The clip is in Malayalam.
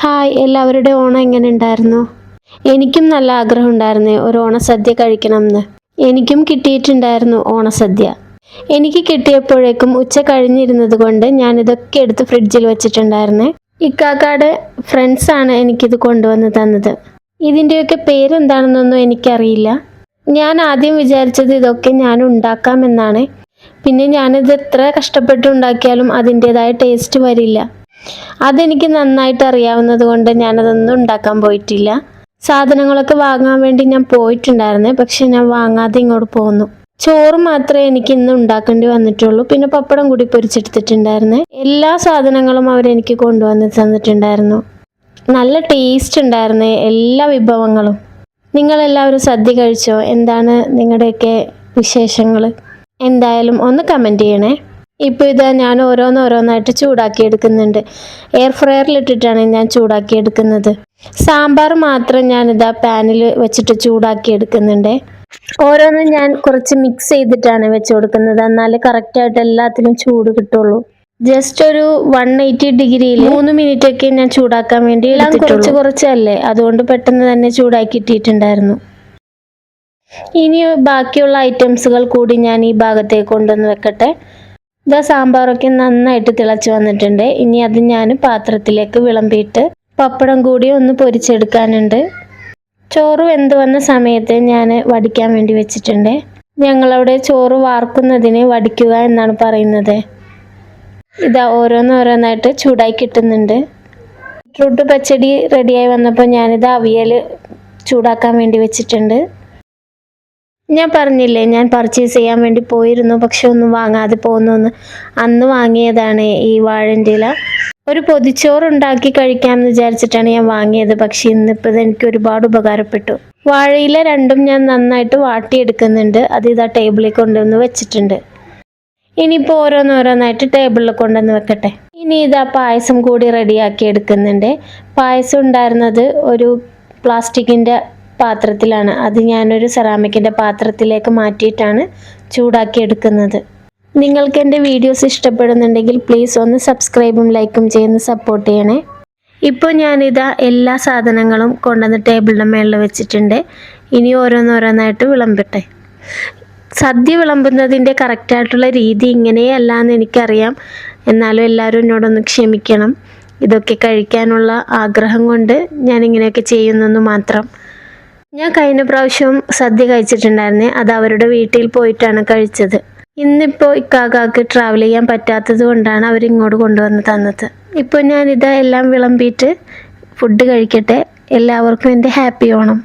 ഹായ്, എല്ലാവരുടെ ഓണം എങ്ങനെ ഉണ്ടായിരുന്നു? എനിക്കും നല്ല ആഗ്രഹം ഉണ്ടായിരുന്നു ഒരു ഓണസദ്യ കഴിക്കണമെന്ന്. എനിക്കും കിട്ടിയിട്ടുണ്ടായിരുന്നു ഓണസദ്യ. എനിക്ക് കിട്ടിയപ്പോഴേക്കും ഉച്ച കഴിഞ്ഞിരുന്നത് കൊണ്ട് ഞാൻ ഇതൊക്കെ എടുത്ത് ഫ്രിഡ്ജിൽ വെച്ചിട്ടുണ്ടായിരുന്നേ. ഇക്കാക്കാടെ ഫ്രണ്ട്സാണ് എനിക്കിത് കൊണ്ടുവന്ന് തന്നത്. ഇതിൻ്റെയൊക്കെ പേരെന്താണെന്നൊന്നും എനിക്കറിയില്ല. ഞാൻ ആദ്യം വിചാരിച്ചത് ഇതൊക്കെ ഞാൻ ഉണ്ടാക്കാമെന്നാണ്. പിന്നെ ഞാനിത് എത്ര കഷ്ടപ്പെട്ട് ഉണ്ടാക്കിയാലും അതിൻ്റെതായ ടേസ്റ്റ് വരില്ല. അതെനിക്ക് നന്നായിട്ട് അറിയാവുന്നത് കൊണ്ട് ഞാനതൊന്നും ഉണ്ടാക്കാൻ പോയിട്ടില്ല. സാധനങ്ങളൊക്കെ വാങ്ങാൻ വേണ്ടി ഞാൻ പോയിട്ടുണ്ടായിരുന്നേ, പക്ഷെ ഞാൻ വാങ്ങാതെ ഇങ്ങോട്ട് പോന്നു. ചോറ് മാത്രമേ എനിക്ക് ഇന്ന് ഉണ്ടാക്കേണ്ടി വന്നിട്ടുള്ളൂ. പിന്നെ പപ്പടം കൂടി പൊരിച്ചെടുത്തിട്ടുണ്ടായിരുന്നേ. എല്ലാ സാധനങ്ങളും അവരെനിക്ക് കൊണ്ടുവന്ന് തന്നിട്ടുണ്ടായിരുന്നു. നല്ല ടേസ്റ്റ് ഉണ്ടായിരുന്നേ എല്ലാ വിഭവങ്ങളും. നിങ്ങളെല്ലാവരും സദ്യ കഴിച്ചോ? എന്താണ് നിങ്ങളുടെയൊക്കെ വിശേഷങ്ങൾ? എന്തായാലും ഒന്ന് കമൻറ്റ് ചെയ്യണേ. ഇപ്പോൾ ഇതാ ഞാൻ ഓരോന്നോരോന്നായിട്ട് ചൂടാക്കി എടുക്കുന്നുണ്ട്. എയർ ഫ്രയറിലിട്ടിട്ടാണ് ഞാൻ ചൂടാക്കി എടുക്കുന്നത്. സാമ്പാർ മാത്രം ഞാനിതാ പാനിൽ വെച്ചിട്ട് ചൂടാക്കി എടുക്കുന്നുണ്ട്. ഓരോന്നും ഞാൻ കുറച്ച് മിക്സ് ചെയ്തിട്ടാണ് വെച്ച് കൊടുക്കുന്നത്. എന്നാലേ കറക്റ്റായിട്ട് എല്ലാത്തിലും ചൂട് കിട്ടുള്ളൂ. ജസ്റ്റ് ഒരു 180 ഡിഗ്രിയിൽ 3 മിനിറ്റ് ഒക്കെ ഞാൻ ചൂടാക്കാൻ വേണ്ടി എടുത്തിട്ടുള്ളൂ. കുറച്ചല്ലേ, അതുകൊണ്ട് പെട്ടെന്ന് തന്നെ ചൂടാക്കി ഇട്ടിട്ടുണ്ടായിരുന്നു. ഇനി ബാക്കിയുള്ള ഐറ്റംസുകൾ കൂടി ഞാൻ ഈ ഭാഗത്തേക്ക് കൊണ്ടുവന്ന് വെക്കട്ടെ. ഇതാ സാമ്പാറൊക്കെ നന്നായിട്ട് തിളച്ച് വന്നിട്ടുണ്ട്. ഇനി അത് ഞാൻ പാത്രത്തിലേക്ക് വിളമ്പിയിട്ട് പപ്പടം കൂടി ഒന്ന് പൊരിച്ചെടുക്കാനുണ്ട്. ചോറ് വെന്ത് വന്ന സമയത്ത് ഞാൻ വടിക്കാൻ വേണ്ടി വെച്ചിട്ടുണ്ട്. ഞങ്ങളവിടെ ചോറ് വാർക്കുന്നതിന് വടിക്കുക എന്നാണ് പറയുന്നത്. ഇതാ ഓരോന്നോരോന്നായിട്ട് ചൂടായി കിട്ടുന്നുണ്ട്. ബീട്രൂട്ട് പച്ചടി റെഡിയായി വന്നപ്പോൾ ഞാനിത് അവിയൽ ചൂടാക്കാൻ വേണ്ടി വെച്ചിട്ടുണ്ട്. ഞാൻ പറഞ്ഞില്ലേ ഞാൻ പർച്ചേസ് ചെയ്യാൻ വേണ്ടി പോയിരുന്നു, പക്ഷെ ഒന്നും വാങ്ങാതെ പോന്നു. അന്ന് വാങ്ങിയതാണ് ഈ വാഴൻ്റെ ഇല. ഒരു പൊതിച്ചോറ് ഉണ്ടാക്കി കഴിക്കാമെന്ന് വിചാരിച്ചിട്ടാണ് ഞാൻ വാങ്ങിയത്. പക്ഷെ ഇന്നിപ്പോൾ എനിക്ക് ഒരുപാട് ഉപകാരപ്പെട്ടു. വാഴയില രണ്ടും ഞാൻ നന്നായിട്ട് വാട്ടിയെടുക്കുന്നുണ്ട്. അത് ഇതാ ടേബിളിൽ കൊണ്ടുവന്ന് വെച്ചിട്ടുണ്ട്. ഇനിയിപ്പോൾ ഓരോന്നോരോന്നായിട്ട് ടേബിളിൽ കൊണ്ടുവന്ന് വെക്കട്ടെ. ഇനി ഇതാ പായസം കൂടി റെഡിയാക്കി എടുക്കുന്നുണ്ട്. പായസം ഉണ്ടായിരുന്നത് ഒരു പ്ലാസ്റ്റിക്കിൻ്റെ പാത്രത്തിലാണ്. അത് ഞാനൊരു സെറാമിക്കിൻ്റെ പാത്രത്തിലേക്ക് മാറ്റിയിട്ടാണ് ചൂടാക്കി എടുക്കുന്നത്. നിങ്ങൾക്ക് എൻ്റെ വീഡിയോസ് ഇഷ്ടപ്പെടുന്നുണ്ടെങ്കിൽ പ്ലീസ് ഒന്ന് സബ്സ്ക്രൈബും ലൈക്കും ചെയ്യുന്ന സപ്പോർട്ട് ചെയ്യണേ. ഇപ്പോൾ ഞാനിതാ എല്ലാ സാധനങ്ങളും കൊണ്ടുവന്ന് ടേബിളിൻ്റെ മേളിൽ വെച്ചിട്ടുണ്ട്. ഇനി ഓരോന്നോരോന്നായിട്ട് വിളമ്പട്ടെ. സദ്യ വിളമ്പുന്നതിൻ്റെ കറക്റ്റായിട്ടുള്ള രീതി ഇങ്ങനെയല്ല എന്ന് എനിക്കറിയാം. എന്നാലും എല്ലാവരും എന്നോടൊന്ന് ക്ഷമിക്കണം. ഇതൊക്കെ കഴിക്കാനുള്ള ആഗ്രഹം കൊണ്ട് ഞാനിങ്ങനെയൊക്കെ ചെയ്യുന്നെന്ന് മാത്രം. ഞാൻ കഴിഞ്ഞ പ്രാവശ്യം സദ്യ കഴിച്ചിട്ടുണ്ടായിരുന്നേ. അത് അവരുടെ വീട്ടിൽ പോയിട്ടാണ് കഴിച്ചത്. ഇന്നിപ്പോൾ ഇക്കാക്കാക്ക് ട്രാവൽ ചെയ്യാൻ പറ്റാത്തത് കൊണ്ടാണ് അവരിങ്ങോട്ട് കൊണ്ടുവന്ന് തന്നത്. ഇപ്പോൾ ഞാനിത് എല്ലാം വിളമ്പിയിട്ട് ഫുഡ് കഴിക്കട്ടെ. എല്ലാവർക്കും എൻ്റെ ഹാപ്പി ഓണം.